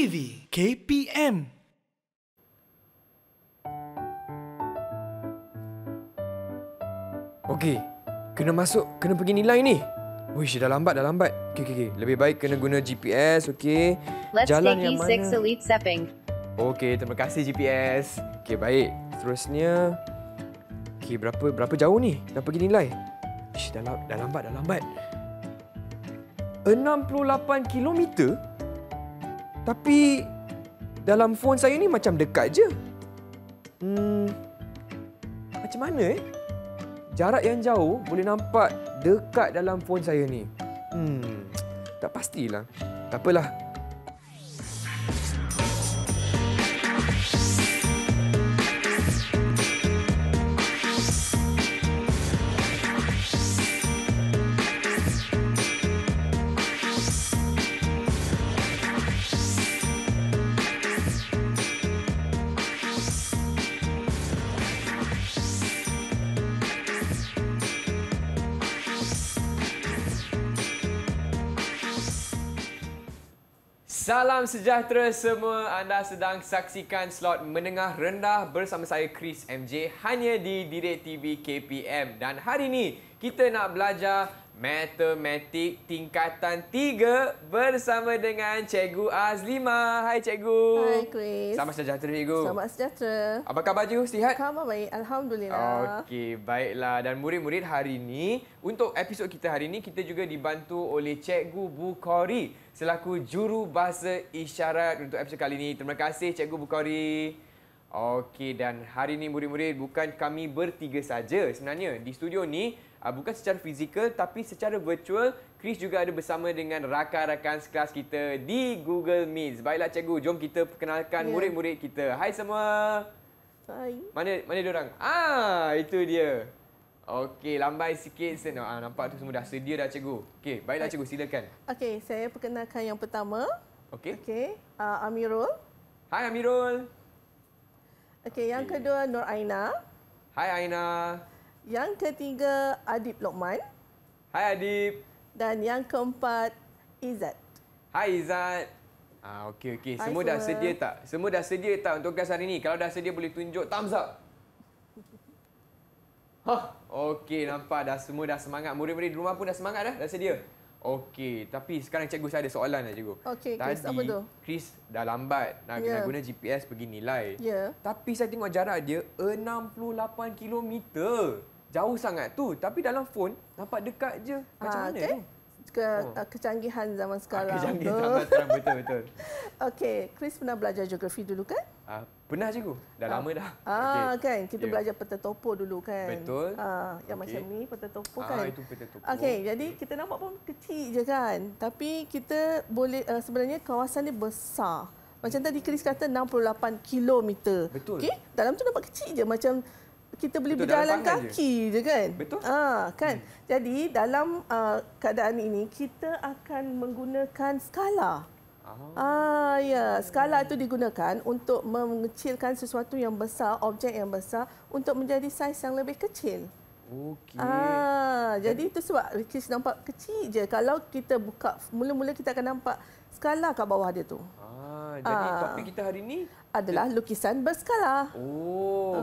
TV KPM. Okey, kena masuk, kena pergi nilai ni. Wish, dah lambat. Okey. Lebih baik kena guna GPS, okey. Let's Jalan take yang E6 mana? Elite Sepping. Okey, terima kasih GPS. Okey, baik. Seterusnya, okey, berapa jauh ni nak pergi nilai? Wish, dah lambat. 68 kilometer? Tapi dalam phone saya ni macam dekat je. Macam mana jarak yang jauh boleh nampak dekat dalam phone saya ni. Tak pastilah. Tak apalah. Salam sejahtera semua. Anda sedang saksikan slot menengah rendah bersama saya Chris MJ hanya di Direct TV KPM. Dan hari ini kita nak belajar matematik tingkatan 3 bersama dengan Cikgu Azlimah. Hai Cikgu. Hai Chris. Selamat sejahtera Cikgu. Selamat sejahtera. Apa khabar Cikgu? Sihat? Khabar baik, alhamdulillah. Okey, baiklah. Dan murid-murid hari ini, untuk episod kita hari ini, kita juga dibantu oleh Cikgu Bukhari selaku juru bahasa isyarat untuk episod kali ini. Terima kasih Cikgu Bukhari. Okey, dan hari ini murid-murid bukan kami bertiga saja sebenarnya. Di studio ni, bukan secara fizikal tapi secara virtual, Chris juga ada bersama dengan rakan-rakan sekelas kita di Google Meet. Baiklah Cikgu, jom kita perkenalkan murid-murid kita. Hai semua. Hai. Mana diorang? Itu dia. Okey, lambai sikit. Nampak tu semua dah sedia dah Cikgu. Okey, baiklah Cikgu, silakan. Okey, saya perkenalkan yang pertama. Okey. Amirul. Hai Amirul. Okey, yang kedua Nur Aina. Hai Aina. Yang ketiga Adib Lokman. Hai Adib. Dan yang keempat Izzat. Hai Izzat. Okey. Hai Semua dah semua. sedia tak? Semua dah sedia tak untuk kelas hari ni? Kalau dah sedia boleh tunjuk thumbs up. Okey, nampak dah semua dah semangat. Murid-murid di rumah pun dah semangat dah? Dah sedia? Okey, tapi sekarang cikgu saya ada soalan dah cikgu. Okey, Chris, apa tu? Chris dah lambat nak guna GPS pergi nilai. Ya. Tapi saya tengok jarak dia 68 kilometer. Jauh sangat tu. Tapi dalam phone nampak dekat je. Macam mana tu? Kecanggihan zaman sekarang. Kecanggihan zaman sekarang, betul. Okey, Chris pernah belajar geografi dulu kan? Pernah cikgu. Dah lama dah. Kan kita belajar peta topo dulu kan. Betul. Yang macam ni peta topo kan. Itu peta topo. Okey, jadi kita nampak pun kecil je kan. Tapi kita boleh sebenarnya kawasan ni besar. Macam tadi Chris kata 68 kilometer. Betul. Okey, dalam tu nampak kecil je macam kita boleh Betul, berjalan dalam pangan kaki je kan. Betul. Kan. Jadi dalam keadaan ini kita akan menggunakan skala. Skala itu digunakan untuk mengecilkan sesuatu yang besar, objek yang besar untuk menjadi saiz yang lebih kecil. Okey. Jadi itu sebab Chris nampak kecil je. Kalau kita buka, mula-mula kita akan nampak skala kat bawah dia tu. Jadi topik kita hari ni adalah lukisan berskala.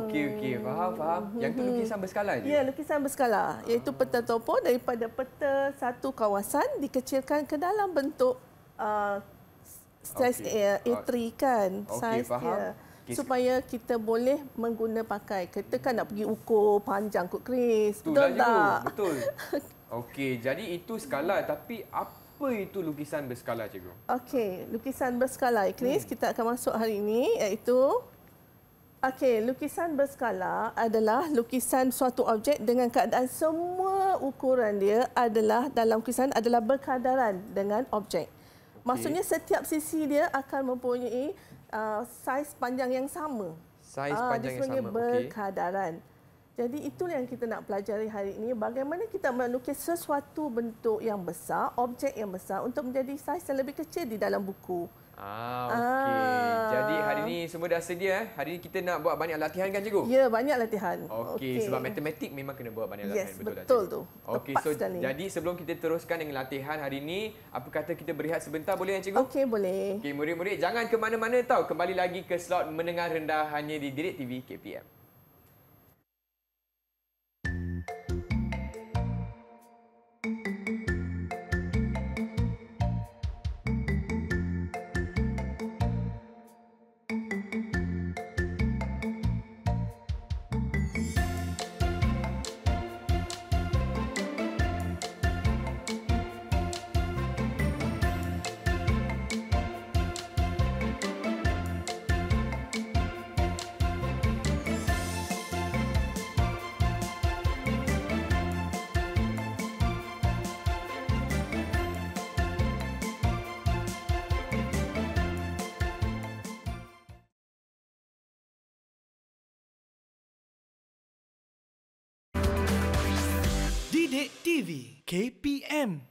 Okey. Faham. Yang tu lukisan berskala je? Ya, lukisan berskala. Iaitu peta topo daripada peta satu kawasan dikecilkan ke dalam bentuk saiz A3 kan. Saiz dia. Supaya kita boleh pakai. Kita kan nak pergi ukur panjang kot Chris. Betul tak? Betul. Okey, jadi itu skala tapi apa itu lukisan berskala cikgu? Okey, lukisan berskala Chris kita akan masuk hari ini iaitu lukisan berskala adalah lukisan suatu objek dengan keadaan semua ukuran dia adalah dalam lukisan adalah berkadaran dengan objek. Maksudnya setiap sisi dia akan mempunyai saiz panjang yang sama. Saiz panjang yang sama. Berkadaran. Jadi itulah yang kita nak pelajari hari ini. Bagaimana kita melukis sesuatu bentuk yang besar, objek yang besar untuk menjadi saiz yang lebih kecil di dalam buku. Okey. Jadi hari ni semua dah sedia. Hari ni kita nak buat banyak latihan kan cikgu? Ya, banyak latihan. Okey, sebab matematik memang kena buat banyak latihan. Betul tu. Okey, so jadi sebelum kita teruskan dengan latihan hari ni, apa kata kita berehat sebentar boleh kan cikgu? Okey, boleh. Okey, murid-murid jangan ke mana-mana tau. Kembali lagi ke slot menengah rendah hanya di Didik TV KPM. Didik TV KPM.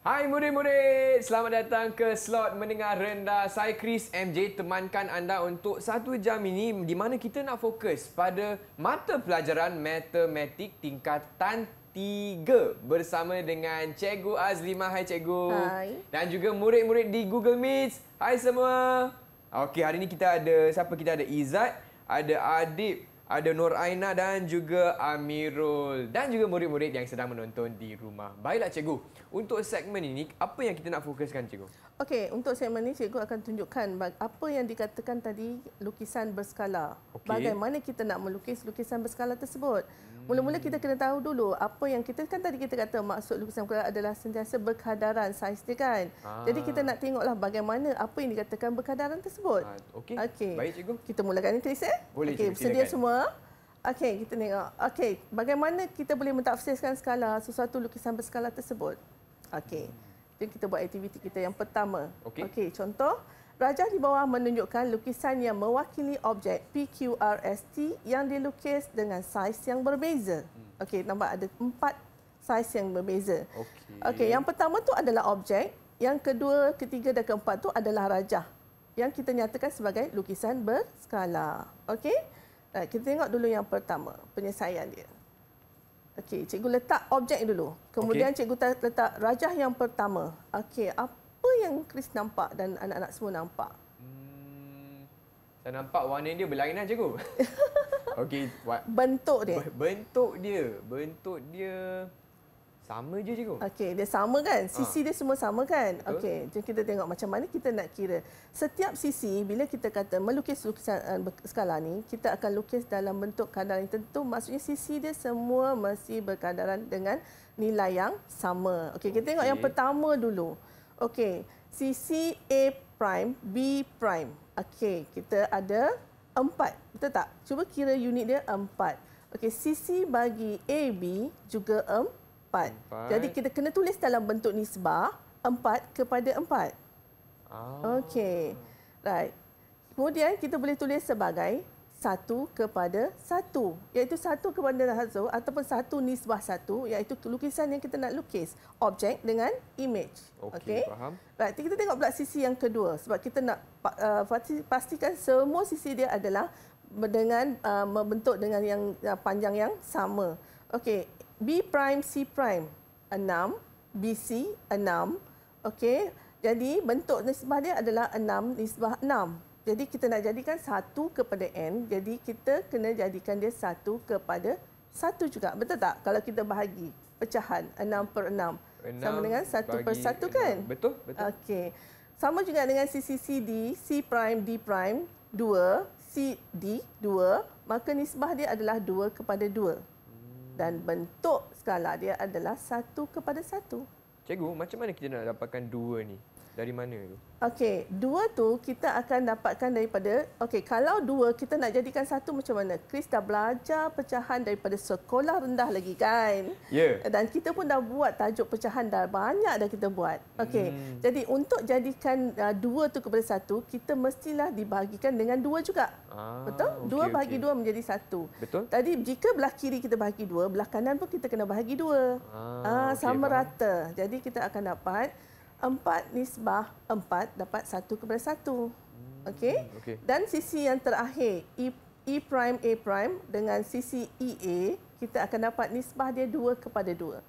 Hai murid-murid, selamat datang ke slot menengah rendah. Saya Chris MJ, temankan anda untuk 1 jam ini di mana kita nak fokus pada mata pelajaran matematik tingkatan 3 bersama dengan Cikgu Azlimah. Hai Cikgu. Hai. Dan juga murid-murid di Google Meet. Hai semua. Okey, hari ini kita ada siapa? Kita ada Izzat, ada Adib, ada Nur Aina dan juga Amirul dan juga murid-murid yang sedang menonton di rumah. Baiklah cikgu, untuk segmen ini apa yang kita nak fokuskan cikgu? Okey, untuk segmen ini cikgu akan tunjukkan apa yang dikatakan tadi lukisan berskala. Okey. Bagaimana kita nak melukis lukisan berskala tersebut. Mula-mula kita kena tahu dulu apa yang kita kan tadi kita kata maksud lukisan berskala adalah sentiasa berkadaran saiz dia kan. Jadi kita nak tengoklah bagaimana apa yang dikatakan berkadaran tersebut. Okey. Okey. Baik cikgu. Kita mulakan ini Chris Boleh Okey, cikgu, bersedia silakan. semua? Okey, kita tengok. Okey, bagaimana kita boleh mentafsirkan skala sesuatu lukisan berskala tersebut? Okey. Jadi kita buat aktiviti kita yang pertama. Okey, contoh rajah di bawah menunjukkan lukisan yang mewakili objek PQRST yang dilukis dengan saiz yang berbeza. Okey, nampak ada 4 saiz yang berbeza. Okey, yang pertama tu adalah objek, yang kedua, ketiga dan keempat tu adalah rajah yang kita nyatakan sebagai lukisan berskala. Okey? Kita tengok dulu yang pertama, penyelesaian dia. Okey, cikgu letak objek dulu. Kemudian cikgu letak rajah yang pertama. Okey, apa yang Chris nampak dan anak-anak semua nampak? Saya nampak warna dia berlainan cikgu. Okey, bentuk dia. Bentuk dia sama je cikgu. Okey, dia sama kan? Sisi dia semua sama kan? Okey, jadi kita tengok macam mana kita nak kira. Setiap sisi bila kita kata melukis lukisan skala ni, kita akan lukis dalam bentuk kadaran yang tentu. Maksudnya sisi dia semua mesti berkadaran dengan nilai yang sama. Okey, kita tengok yang pertama dulu. Okey, sisi A prime, B prime. Okey, kita ada 4. Betul tak? Cuba kira unit dia 4. Okey, sisi bagi AB juga 4. Jadi kita kena tulis dalam bentuk nisbah 4 kepada 4. Okey. Right. Kemudian kita boleh tulis sebagai 1 kepada 1, iaitu 1 kepada 1 ataupun 1 nisbah 1, iaitu lukisan yang kita nak lukis, objek dengan image. Okey, faham. Right, kita tengok pula sisi yang kedua sebab kita nak pastikan semua sisi dia adalah dengan membentuk dengan yang panjang yang sama. Okey, B prime C prime 6, BC 6. Okey, jadi bentuk nisbah dia adalah 6 nisbah 6. Jadi kita nak jadikan 1 kepada n, jadi kita kena jadikan dia 1 kepada 1 juga. Betul tak? Kalau kita bahagi pecahan 6 per 6 sama dengan 1 per 1 kan? Betul, betul. Okey. Sama juga dengan sisi CD, C prime D prime 2, CD 2, maka nisbah dia adalah 2 kepada 2. Dan bentuk skala dia adalah 1 kepada 1. Cikgu, macam mana kita nak dapatkan 2 ni? Dari mana tu? Okey, 2 tu kita akan dapatkan daripada, okey, kalau 2 kita nak jadikan 1 macam mana? Chris dah belajar pecahan daripada sekolah rendah lagi kan? Ya. Yeah. Dan kita pun dah buat tajuk pecahan, dah banyak dah kita buat. Okey, jadi untuk jadikan 2 tu kepada 1, kita mestilah dibahagikan dengan 2 juga. Betul? 2 bahagi 2 menjadi 1. Betul. Tadi jika belah kiri kita bahagi 2, belah kanan pun kita kena bahagi 2. Sama faham. rata. Jadi kita akan dapat 4 nisbah 4 dapat 1 kepada 1. Okey. Dan sisi yang terakhir E prime A prime dengan sisi EA, kita akan dapat nisbah dia 2 kepada 2.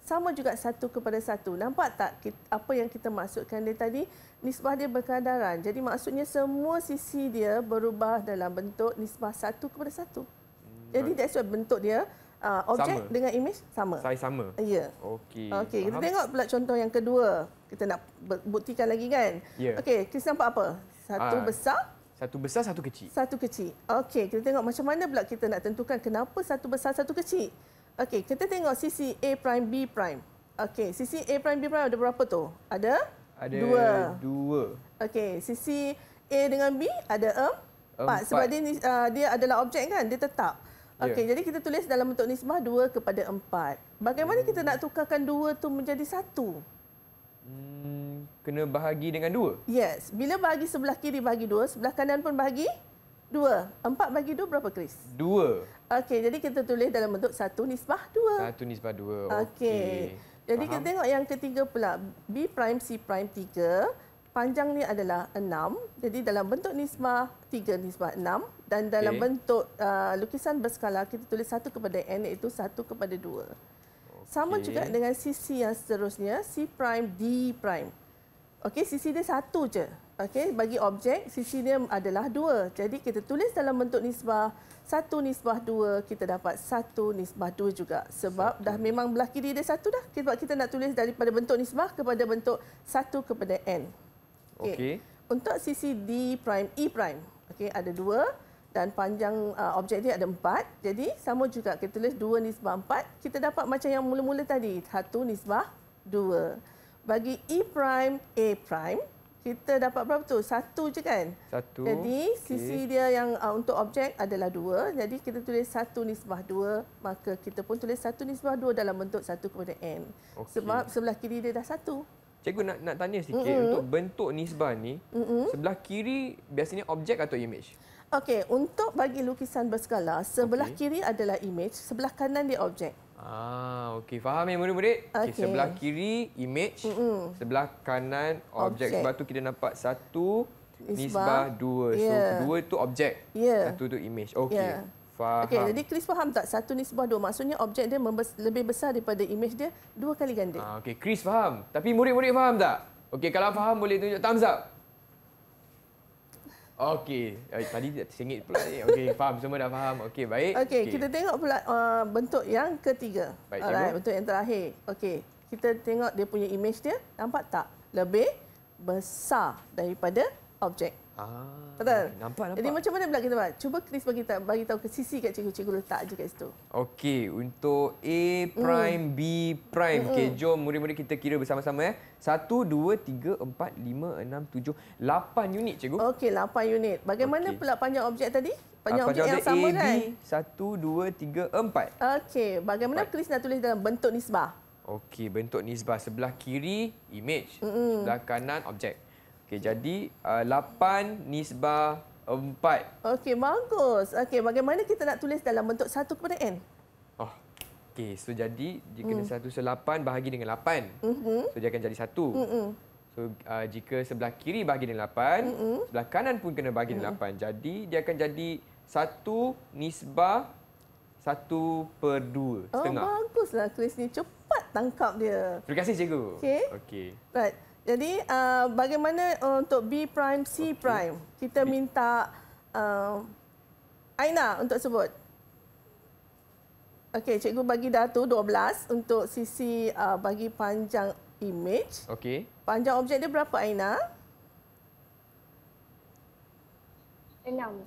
Sama juga 1 kepada 1. Nampak tak apa yang kita maksudkan dia tadi? Nisbah dia berkadaran. Jadi maksudnya semua sisi dia berubah dalam bentuk nisbah 1 kepada 1. Jadi that's why bentuk dia objek dengan image sama. Saiz sama. Ya. Okey. Okey, kita tengok pula contoh yang kedua. Kita nak buktikan lagi kan? Ya. Okey, kita nampak apa? Satu besar, satu besar, satu kecil. Satu kecil. Okey, kita tengok macam mana pula kita nak tentukan kenapa satu besar, satu kecil. Okey, kita tengok sisi A prime, B prime. Okey, sisi A prime, B prime ada berapa tu? Ada 2. Okey, sisi A dengan B ada 4. Sebab dia adalah objek kan? Dia tetap. Okey, jadi kita tulis dalam bentuk nisbah 2 kepada 4. Bagaimana kita nak tukarkan 2 tu menjadi 1? Kena bahagi dengan 2? Yes. Bila bahagi sebelah kiri bahagi 2, sebelah kanan pun bahagi 2. 4 bahagi 2 berapa, Chris? 2. Okey, jadi kita tulis dalam bentuk 1 nisbah 2. 1 nisbah 2. Okey. Jadi kita tengok yang ketiga pula. B prime, C prime 3. Panjang ni adalah 6. Jadi dalam bentuk nisbah 3 nisbah 6. Dan dalam bentuk lukisan berskala, kita tulis 1 kepada N iaitu 1 kepada 2. Sama juga dengan sisi yang seterusnya, C prime, D prime. Okey, sisi dia 1 je. Okey, bagi objek, sisi dia adalah 2. Jadi kita tulis dalam bentuk nisbah 1 nisbah 2, kita dapat 1 nisbah 2 juga. Sebab dah memang belah kiri dia 1 dah. Sebab kita nak tulis daripada bentuk nisbah kepada bentuk 1 kepada N. Okey. Untuk sisi D prime, E prime. Okey, ada 2 dan panjang objek dia ada 4. Jadi sama juga kita tulis 2 nisbah 4. Kita dapat macam yang mula-mula tadi, 1 nisbah 2. Bagi E prime, A prime, kita dapat berapa tu? 1 je kan? 1. Jadi sisi dia yang untuk objek adalah 2. Jadi kita tulis 1 nisbah 2. Maka kita pun tulis 1 nisbah 2 dalam bentuk 1 kepada N. Sebab sebelah kiri dia dah 1. Cikgu nak tanya sedikit, untuk bentuk nisbah ni, sebelah kiri biasanya objek atau image? Okey, untuk bagi lukisan berskala, sebelah kiri adalah image, sebelah kanan dia objek. Okey. Faham ya murid-murid? Okay, sebelah kiri image, sebelah kanan objek. Sebab tu kita nampak 1 nisbah 2. So, 2 tu objek, 1 tu image. Okey. Faham. Okey, jadi Chris faham tak? 1 nisbah 2 maksudnya objek dia lebih besar daripada image dia 2 kali ganda. Okey, Chris faham. Tapi murid-murid faham tak? Okey, kalau faham boleh tunjuk thumbs up. Okey, tadi sengit pula ni. Okey, faham, semua dah faham. Okey, baik. Okey, kita tengok pula bentuk yang ketiga. Baik, bentuk yang terakhir. Okey, kita tengok dia punya image dia, nampak tak? Lebih besar daripada objek. Betul? Nampak. Jadi macam mana pula kita buat? Cuba Chris bagi tahu ke sisi kat cikgu letak je kat situ. Okey, untuk A prime, B prime. Okey, jom murid-murid kita kira bersama-sama 1, 2, 3, 4, 5, 6, 7, 8 unit cikgu. Okey, 8 unit. Bagaimana pula panjang objek tadi? Panjang objek yang sama A, kan? B, 1, 2, 3, 4. Okey, bagaimana Chris nak tulis dalam bentuk nisbah? Okey, bentuk nisbah sebelah kiri image, sebelah kanan objek. Okey, jadi 8 nisbah 4. Okey, bagus. Okey, bagaimana kita nak tulis dalam bentuk 1 kepada N? Okey, so jadi jika 1/8 bahagi dengan 8. So dia akan jadi 1. So jika sebelah kiri bahagi dengan 8, sebelah kanan pun kena bahagi dengan 8. Jadi dia akan jadi 1 nisbah 1/2 setengah. Baguslah Chris ni, cepat tangkap dia. Terima kasih cikgu. Okey. Right. Jadi bagaimana untuk B prime, C prime? Kita minta Aina untuk sebut. Okey, cikgu bagi dah tu 12 untuk sisi bagi panjang image. Okey. Panjang objek dia berapa Aina? 6.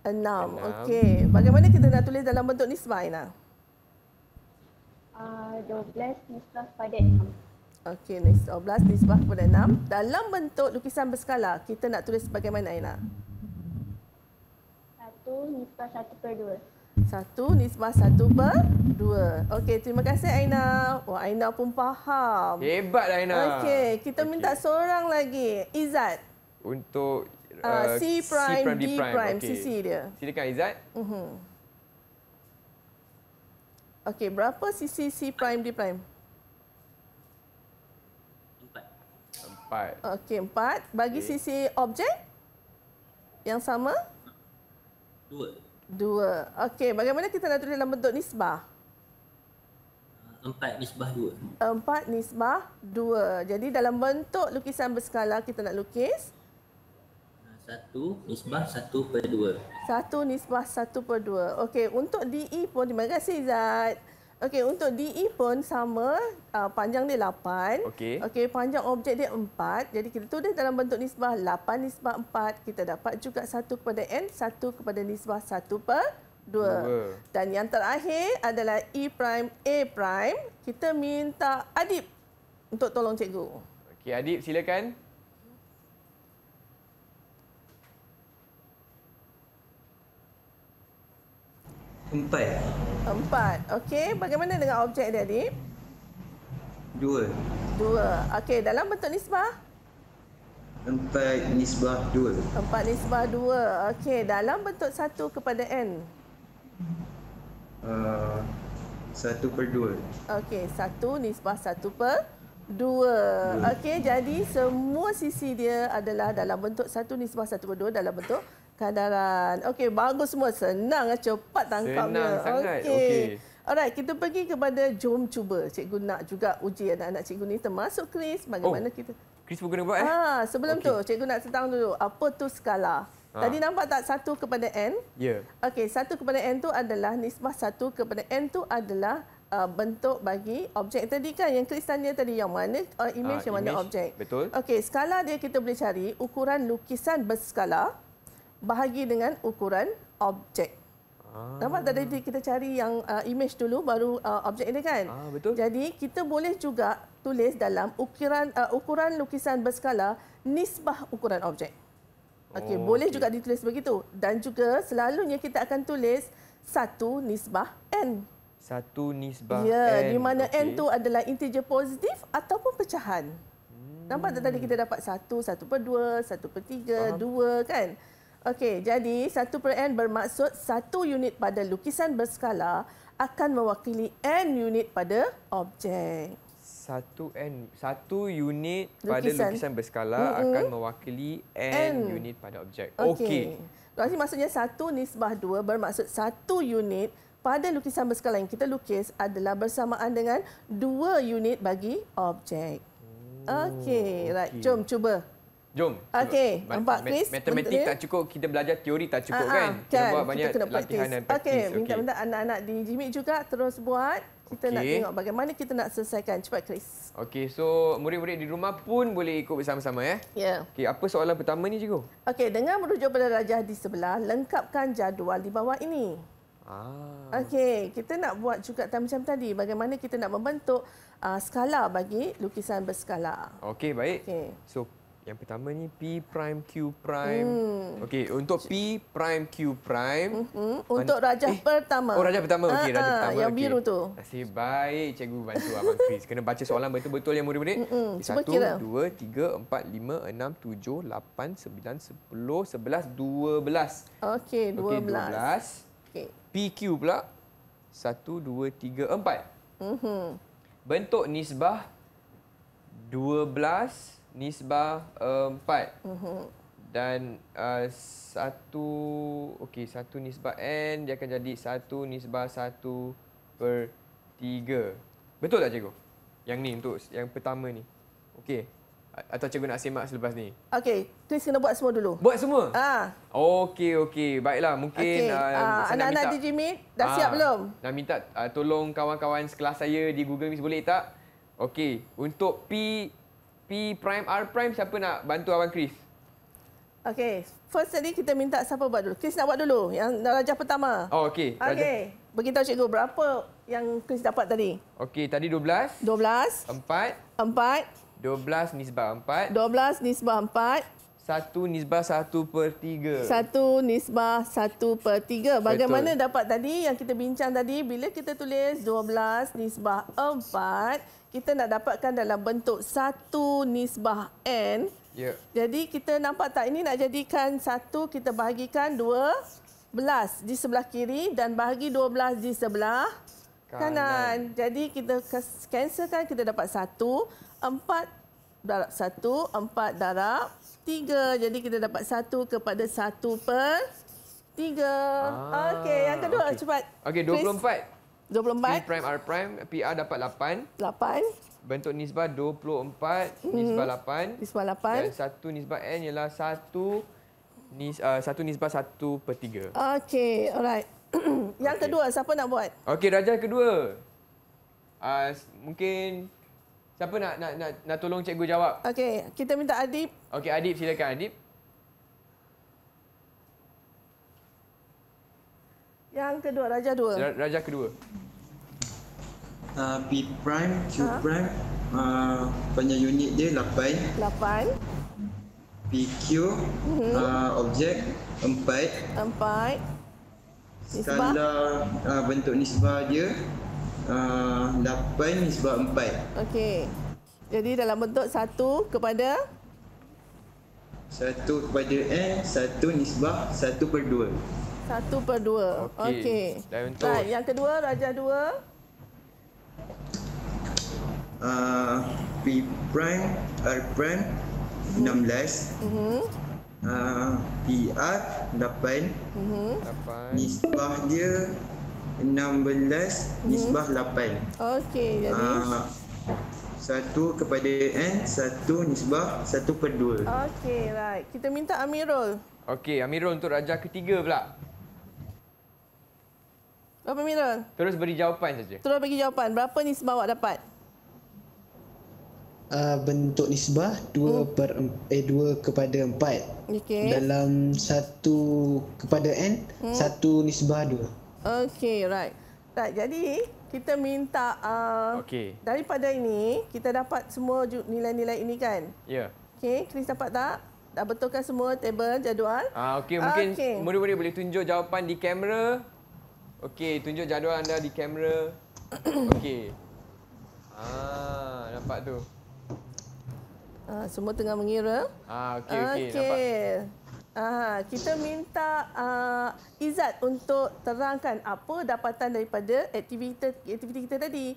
6. Okey. Bagaimana kita nak tulis dalam bentuk nisbah Aina? 12 nisbah pada 6. Okey, 12 nisbah kepada 6. Dalam bentuk lukisan berskala, kita nak tulis bagaimana Aina? 1 nisbah 1/2. 1 nisbah 1/2. Okey, terima kasih Aina. Wah, Aina pun faham. Hebat Aina. Okey, kita minta seorang lagi. Izzat. Untuk C prime, D prime, okay. sisi dia. Silakan Izzat. Okey, berapa sisi C prime, D prime? 4. Okey, 4. Bagi sisi objek yang sama? 2. 2. Okey, bagaimana kita nak tulis dalam bentuk nisbah? 4 nisbah 2. 4 nisbah 2. Jadi dalam bentuk lukisan berskala kita nak lukis 1 nisbah 1/2. 1 nisbah 1/2. Okey, untuk DE pun, terima kasih Zat. Okey, untuk DE pun sama, panjang dia 8. Okey, panjang objek dia 4. Jadi kita tulis dalam bentuk nisbah 8 nisbah 4. Kita dapat juga 1/n, 1 kepada nisbah 1/2. Dan yang terakhir adalah E prime A prime. Kita minta Adib untuk tolong cikgu. Okey, Adib silakan. Empat. Okey, bagaimana dengan objek dia, Adib? 2. 2. Okey, dalam bentuk nisbah? 4 nisbah 2. 4 nisbah 2. Okey, dalam bentuk 1 kepada n? 1/2. Okey, 1 nisbah 1/2. Okey, jadi semua sisi dia adalah dalam bentuk 1 nisbah 1/2 dalam bentuk kadaran. Okey, bagus semua. Senang, cepat tangkapnya. Senang sangat. Okey. Alright, kita pergi kepada jom cuba. Cikgu nak juga uji anak-anak cikgu ni termasuk Chris. Bagaimana kita... Chris pun kena buat sebelum tu, cikgu nak tentang dulu. Apa tu skala? Tadi nampak tak 1 kepada n? Ya. Okey, 1 kepada n tu adalah nisbah 1 kepada n tu adalah bentuk bagi objek tadi kan yang Chris tanya tadi, yang mana image, yang mana objek. Betul. Okey, skala dia kita boleh cari ukuran lukisan berskala bahagi dengan ukuran objek. Nampak tadi kita cari yang image dulu baru objek ini kan? Betul. Jadi kita boleh juga tulis dalam ukuran lukisan berskala nisbah ukuran objek. Okey, boleh juga ditulis begitu. Dan juga selalunya kita akan tulis 1 nisbah n. 1 nisbah n. Di mana n tu adalah integer positif ataupun pecahan. Nampak tak tadi kita dapat 1, 1/2, 1/3, 2 kan? Okey, jadi 1/n bermaksud 1 unit pada lukisan berskala akan mewakili n unit pada objek. 1 unit pada lukisan berskala akan mewakili n unit pada objek. Okey. Berarti maksudnya 1 nisbah 2 bermaksud 1 unit pada lukisan berskala yang kita lukis adalah bersamaan dengan 2 unit bagi objek. Okey, right. Jom cuba. Jom. Okey, nampak Chris? Matematik tak cukup, kita belajar teori tak cukup kan? Kita buat banyak latihan dan praktis. Okey, minta anak-anak di Jimmy juga terus buat. Kita nak tengok bagaimana kita nak selesaikan. Cepat Chris. Okey, so murid-murid di rumah pun boleh ikut bersama-sama ya? Ya. Okey, apa soalan pertama ni cikgu? Okey, dengan merujuk pada rajah di sebelah, lengkapkan jadual di bawah ini. Okey, kita nak buat juga macam tadi. Bagaimana kita nak membentuk skala bagi lukisan berskala. Okey, baik. Okey. So, yang pertama ni P prime Q prime. Okey, untuk P prime Q prime. Untuk rajah pertama. Oh, rajah pertama. Okey, rajah pertama. Yang biru tu. Nasib baik cikgu bantu Abang Chris. Kena baca soalan betul-betul ya murid-murid. Cuba 1, kira. 2, 3, 4, 5, 6, 7, 8, 9, 10, 11, 12. Okey, 12. Okey, 12. Okey. PQ pula. 1, 2, 3, 4. Bentuk nisbah 12 nisbah 4. Dan satu nisbah n dia akan jadi 1 nisbah 1/3. Betul tak cikgu? Yang ni untuk yang pertama ni. Okey. Atau cikgu nak semak selepas ni? Okey, Chris kena buat semua dulu. Buat semua? Okey. Baiklah, mungkin anak-anak DJ Meet dah siap belum? Nak minta tolong kawan-kawan sekelas saya di Google Meet boleh tak? Okey, untuk P prime R prime siapa nak bantu Abang Chris? Okey, first tadi kita minta siapa buat dulu? Chris nak buat dulu yang rajah pertama. Okey. Okey, beritahu cikgu berapa yang Chris dapat tadi? Okey, tadi 12. 12. 4. 4. 12 nisbah 4. 12 nisbah 4. 1 nisbah 1/3. 1 nisbah 1/3. Bagaimana dapat tadi yang kita bincang tadi, bila kita tulis 12 nisbah 4, kita nak dapatkan dalam bentuk 1 nisbah n. Ya. Jadi kita nampak tak ini nak jadikan 1 kita bahagikan 12 di sebelah kiri dan bahagi 12 di sebelah kanan. Jadi kita cancelkan, kita dapat 1. 4 darab 1, 4 darab 3. Jadi kita dapat 1 kepada 1/3. Okey, yang kedua cepat. Okey, 24. 24. P prime R prime, PR dapat 8. 8. Bentuk nisbah 24, nisbah 8. Nisbah Dan 8. satu nisbah N ialah 1 nisbah 1/3. Okey, alright. Yang kedua, siapa nak buat? Okey, darjah kedua. Mungkin siapa nak tolong cikgu jawab? Okey, kita minta Adib. Okey, Adib, silakan Adib. Yang kedua, darjah 2. Darjah kedua. P prime, Q prime, panjang unit dia 8. 8. PQ, objek 4. 4. Nisbah. Skala bentuk nisbah dia 8 nisbah 4. Okey. Jadi dalam bentuk 1 kepada 1 kepada N, 1 nisbah 1/2. 1/2. Okey. Dan untuk Baik, yang kedua, darjah 2. P prime, R prime 16. PR 8. 8. Nisbah dia 16 nisbah 8. Okey, jadi 1 kepada N, 1 nisbah 1/2. okey, right. Kita minta Amirul. Okey, Amirul untuk darjah ketiga pula. Berapa Amirul? Terus beri jawapan saja. Terus bagi jawapan. Berapa nisbah awak dapat? Bentuk nisbah 2 kepada 4. Okey. Dalam 1 kepada N, 1 nisbah 2. Okey, right. Right, jadi kita minta Okey. daripada ini kita dapat semua nilai-nilai ini kan? Ya. Okey, Chris dapat tak? Dah betulkan semua table jadual? Okey, mungkin Okey. murid-murid boleh tunjuk jawapan di kamera. Okey, tunjuk jadual anda di kamera. Okey. Nampak tu. Semua tengah mengira. Okey, nampak. Kita minta Izzat untuk terangkan apa dapatan daripada aktiviti kita tadi.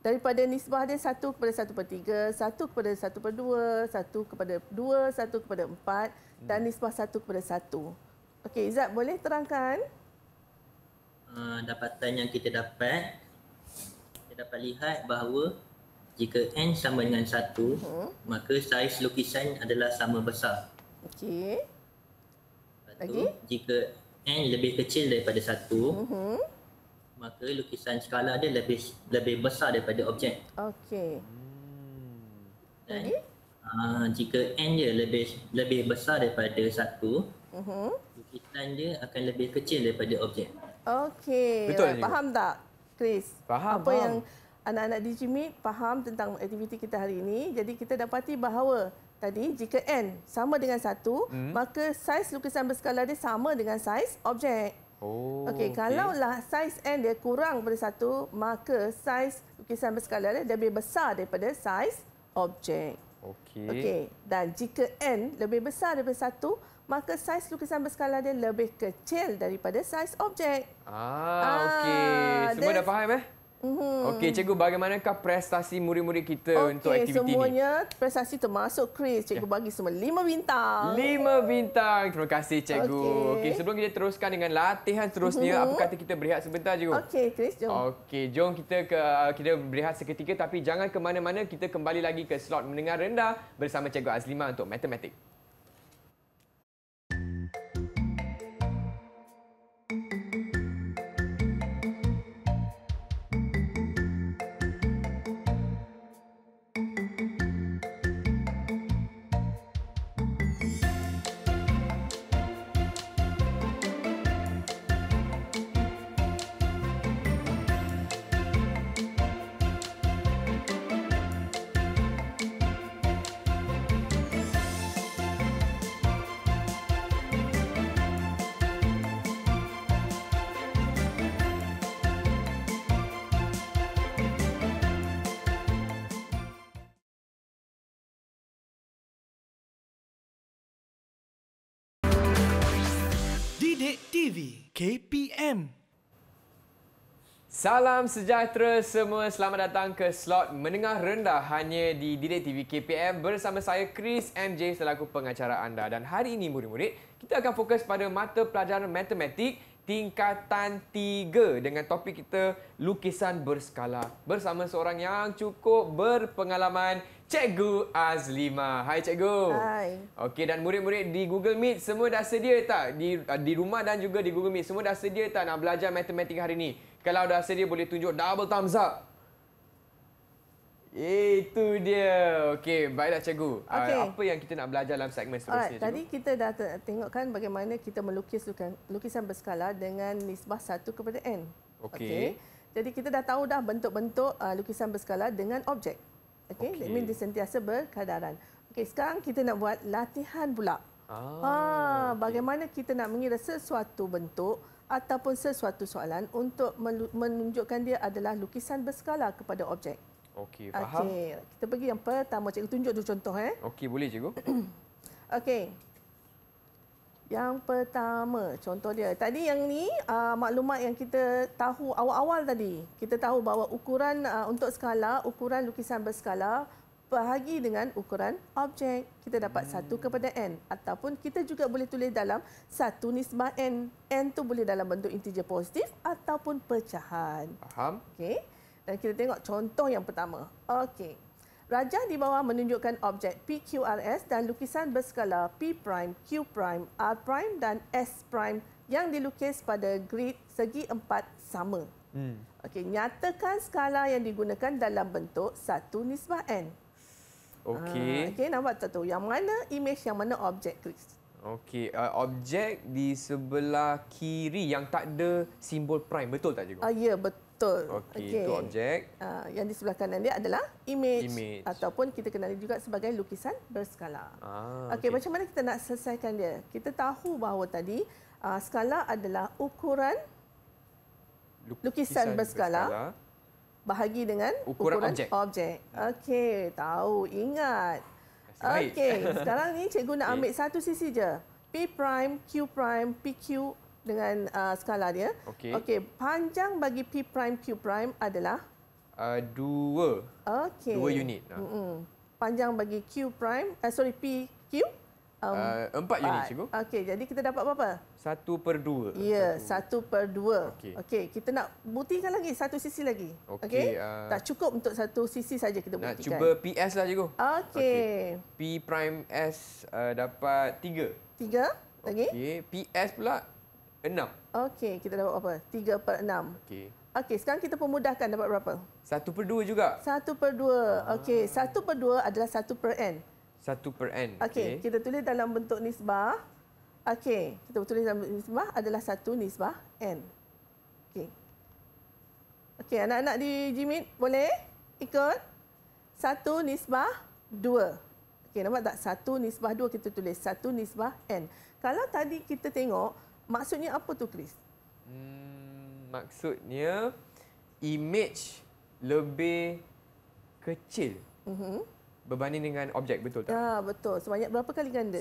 Daripada nisbah dia 1 kepada 1/3, 1 kepada 1/2, 1 kepada 2, 1 kepada 4 dan nisbah 1 kepada 1. Okey, Izzat boleh terangkan? Dapatan yang kita dapat lihat bahawa jika N sama dengan 1, maka saiz lukisan adalah sama besar. Okey. Lepas tu, jika N lebih kecil daripada 1, maka lukisan skala dia lebih besar daripada objek. Okey. Dan jika N dia lebih besar daripada 1, lukisan dia akan lebih kecil daripada objek. Okey. Betul, Right. Faham tak, Chris? Faham, Apa faham. yang anak-anak DigiMeet faham tentang aktiviti kita hari ini. Jadi kita dapati bahawa tadi jika N sama dengan 1, maka saiz lukisan berskala dia sama dengan saiz objek. Okey, kalaulah saiz N dia kurang daripada 1, maka saiz lukisan berskala dia lebih besar daripada saiz objek. Okey. Dan jika N lebih besar daripada 1, maka saiz lukisan berskala dia lebih kecil daripada saiz objek. Okey. Semua dah faham Okey, cikgu, bagaimanakah prestasi murid-murid kita untuk aktiviti ni? Semuanya prestasi termasuk Chris. Cikgu bagi semua 5 bintang. 5 bintang. Terima kasih, cikgu. Okey, sebelum kita teruskan dengan latihan seterusnya, apa kata kita berehat sebentar, cikgu? Okey, Chris, jom. Okey, jom kita berehat seketika, tapi jangan ke mana-mana. Kita kembali lagi ke slot mendengar rendah bersama Cikgu Azlima untuk matematik. Didik TV KPM. Salam sejahtera semua. Selamat datang ke slot menengah rendah hanya di Didik TV KPM bersama saya Chris MJ selaku pengacara anda. Dan hari ini murid-murid, kita akan fokus pada mata pelajaran matematik tingkatan 3 dengan topik kita lukisan berskala bersama seorang yang cukup berpengalaman, Cikgu Azlimah. Hai Cikgu. Hai. Okey, dan murid-murid di Google Meet semua dah sedia tak? Di rumah dan juga di Google Meet semua dah sedia tak nak belajar matematik hari ini? Kalau dah sedia boleh tunjuk double thumbs up. Itu dia. Okey, baiklah Cikgu. Okay. Apa yang kita nak belajar dalam segmen seterusnya, Cikgu? Tadi kita dah tengokkan bagaimana kita melukis lukisan berskala dengan nisbah 1 kepada n. Okey. Jadi kita dah tahu dah bentuk-bentuk lukisan berskala dengan objek. Okey, that means dia sentiasa berkadaran. Okey, sekarang kita nak buat latihan pula. Bagaimana kita nak mengira sesuatu bentuk ataupun sesuatu soalan untuk menunjukkan dia adalah lukisan berskala kepada objek. Okey, faham. Okey, kita pergi yang pertama. Cikgu tunjuk dulu contoh. Okey, boleh Cikgu. Okey. Yang pertama, contoh dia. Tadi yang ni maklumat yang kita tahu awal-awal tadi. Kita tahu bahawa ukuran untuk skala, ukuran lukisan berskala bahagi dengan ukuran objek. Kita dapat 1 kepada n. Ataupun kita juga boleh tulis dalam 1 nisbah n. N tu boleh dalam bentuk integer positif ataupun pecahan. Faham. Okey. Dan kita tengok contoh yang pertama. Okey. Rajah di bawah menunjukkan objek PQRS dan lukisan berskala P', Q', R' dan S' yang dilukis pada grid segi 4 sama. Okey, nyatakan skala yang digunakan dalam bentuk 1 nisbah n. Okey. Okey, nampak tak tu? Yang mana image, yang mana objek, Chris? Okey, objek di sebelah kiri yang tak ada simbol prime. Betul tak Cikgu? Ya, betul. Okey, itu objek. Yang di sebelah kanan dia adalah image. Ataupun kita kenali juga sebagai lukisan berskala. Okey, macam mana kita nak selesaikan dia? Kita tahu bahawa tadi skala adalah ukuran lukisan berskala bahagi dengan ukuran objek. Okey, tahu, ingat. Okey, sekarang ni cikgu nak ambil satu sisi je. P', Q', PQ dengan skala dia. Okey, panjang bagi P', Q' adalah 2. Okey. 2 unit. Panjang bagi PQ 4 unit Cikgu. Okey, jadi kita dapat berapa? 1/2. Ya, 1/2. Okey, kita nak buktikan lagi satu sisi lagi. Okey. Tak cukup untuk satu sisi saja kita buktikan. Nak cuba PS lah Cikgu. Okey. P'(S) dapat 3. 3 lagi? Okey, PS pula 6. Okey, kita dapat berapa? 3/6. Okey, sekarang kita pemudahkan dapat berapa? 1/2 juga. 1/2. Okey, 1/2 adalah 1/n. 1/n. Okey, kita tulis dalam bentuk nisbah. Okey, kita tulis dalam bentuk nisbah adalah 1 nisbah n. Okey. Okey, anak-anak di Jimit boleh ikut? 1 nisbah 2. Okey, nampak tak? 1 nisbah 2 kita tulis 1 nisbah n. Kalau tadi kita tengok, maksudnya apa tu, Chris? Maksudnya image lebih kecil. Berbanding dengan objek, betul tak? Ya, betul. Sebanyak berapa kali ganda?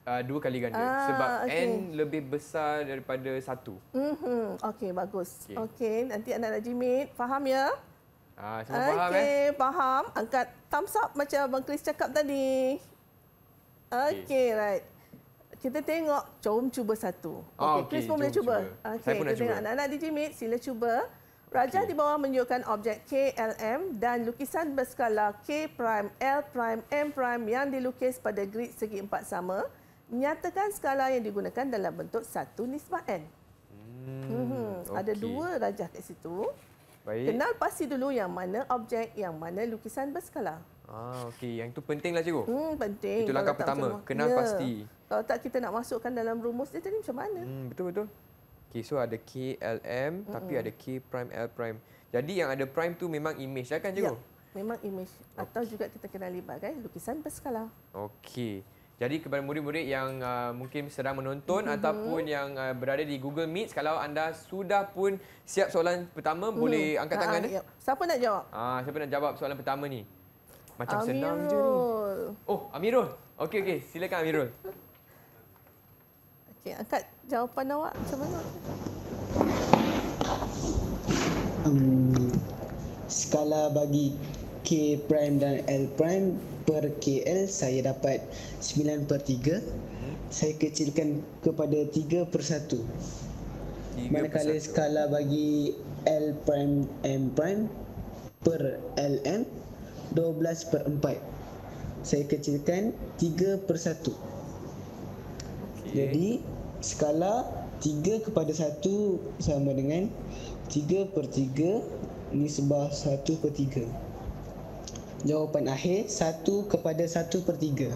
2 kali ganda. Sebab n lebih besar daripada 1. Okey, bagus. Okey, nanti anak-anak Jimit faham ya? Semua faham faham. Angkat thumbs up macam Abang Chris cakap tadi. Okey, right. Kita tengok, jom cuba satu. Okey, Chris pun boleh cuba. Okey, kita tengok anak-anak di Jimit, sila cuba. Rajah di bawah menunjukkan objek KLM dan lukisan berskala K', L', M' yang dilukis pada grid segi 4 sama. Nyatakan skala yang digunakan dalam bentuk 1 nisbah n. Ada 2 rajah kat situ. Baik. Kenal pasti dulu yang mana objek, yang mana lukisan berskala. Okey, yang itu pentinglah Cikgu. Penting. Itu langkah pertama, kenal pasti. Kalau tak kita nak masukkan dalam rumus dia tadi macam mana? Betul-betul. Okay, so ada KLM tapi ada K', L'. Jadi yang ada prime tu memang image lah kan Cikgu? Ya, memang image. Atau juga kita kenali sebagai lukisan berskala. Okey. Jadi kepada murid-murid yang mungkin sedang menonton ataupun yang berada di Google Meet, kalau anda sudah pun siap soalan pertama, boleh angkat tangan. Ya. Siapa nak jawab? Siapa nak jawab soalan pertama ni? Macam Amirul. senang je ni. Oh, Amirul. Okey, silakan Amirul. Okey, angkat jawapan awak macam mana? skala bagi K prime dan L prime per KL saya dapat 9/3. Saya kecilkan kepada 3/1. Manakala skala bagi L prime M prime per LM 12/4. Saya kecilkan 3/1. Jadi skala 3/1 sama dengan 3/3 nisbah 1/3. Jawapan akhir 1/1/3.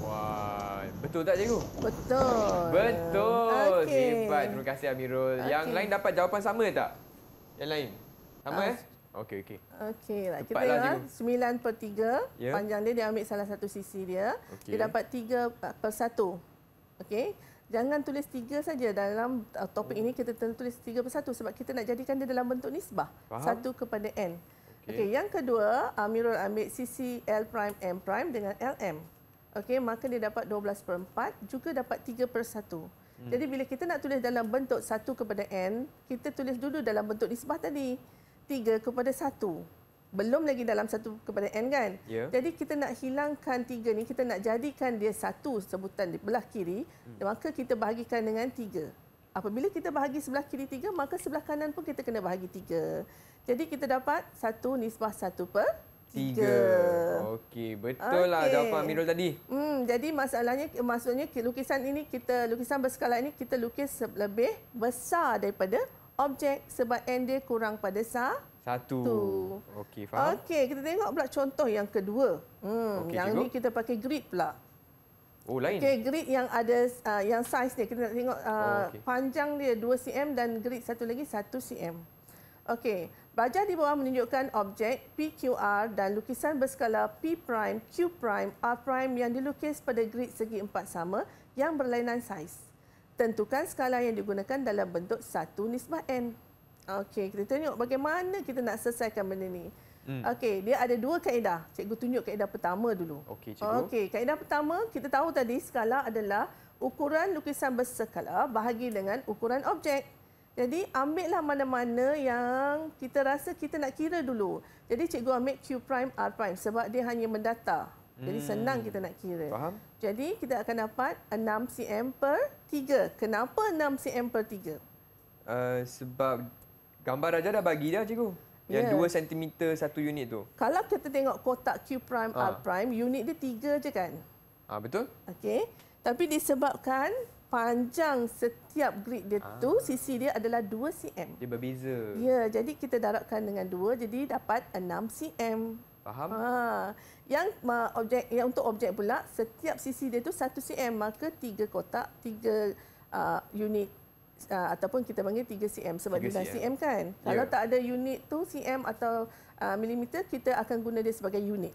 Wah, betul tak cikgu? Betul. Betul. Okey. Hebat. Terima kasih Amirul. Yang lain dapat jawapan sama tak? Yang lain? Sama Okey. Okey lah. Kita Cepatlah, tengok 9/3. Ya. Panjang dia ambil salah satu sisi dia. Okey. Dia dapat 3/1. Okey. Jangan tulis 3 saja dalam topik ini, kita tulis 3/1 sebab kita nak jadikan dia dalam bentuk nisbah. Faham. 1/n. Okey, yang kedua, Amirul ambil sisi L prime M prime dengan LM. Okey, maka dia dapat 12/4 juga dapat 3/1. Jadi bila kita nak tulis dalam bentuk 1/n, kita tulis dulu dalam bentuk nisbah tadi. 3/1. Belum lagi dalam 1/n kan? Ya. Jadi kita nak hilangkan 3 ni, kita nak jadikan dia 1 sebutan di belah kiri, maka kita bahagikan dengan 3. Apabila kita bahagi sebelah kiri 3, maka sebelah kanan pun kita kena bahagi 3. Jadi kita dapat 1 nisbah 1/3. Okey, betul lah jawapan Amirul tadi. Jadi maksudnya lukisan berskala ini kita lukis lebih besar daripada objek sebab n dia kurang pada 1. Okey, faham. Okey, kita tengok pula contoh yang kedua. Okey, Yang cikgu. ni kita pakai grid pula. Oh, lain. Okey, grid yang ada yang saiz dia kita nak tengok okey. panjang dia 2 cm dan grid satu lagi 1 cm. Okey, baja di bawah menunjukkan objek PQR dan lukisan berskala P prime, Q prime, R prime yang dilukis pada grid segi empat sama yang berlainan saiz. Tentukan skala yang digunakan dalam bentuk 1/n. Okey, kita tengok bagaimana kita nak selesaikan benda ni. Okey, dia ada 2 kaedah. Cikgu tunjuk kaedah pertama dulu. Okey, cikgu. Okey, kaedah pertama kita tahu tadi skala adalah ukuran lukisan berskala bahagi dengan ukuran objek. Jadi ambillah mana-mana yang kita rasa kita nak kira dulu. Jadi cikgu ambil Q prime R prime sebab dia hanya mendata. Jadi senang kita nak kira. Faham. Jadi kita akan dapat 6 cm/3. Kenapa 6 cm/3? Sebab gambar Raja dah bagi dah cikgu. Yang 2 cm satu unit tu. Kalau kita tengok kotak Q prime R prime, unit dia 3 je kan? Betul? Okey. Tapi disebabkan panjang setiap grid dia tu, sisi dia adalah 2 cm. Dia berbeza. Ya, jadi kita darabkan dengan 2, jadi dapat 6 cm. Faham? Yang untuk objek pula, setiap sisi dia tu 1 cm, maka 3 kotak, 3 unit ataupun kita panggil 3 cm sebab 3 dia dah cm kan. Ya. Kalau tak ada unit tu cm atau milimeter, kita akan guna dia sebagai unit.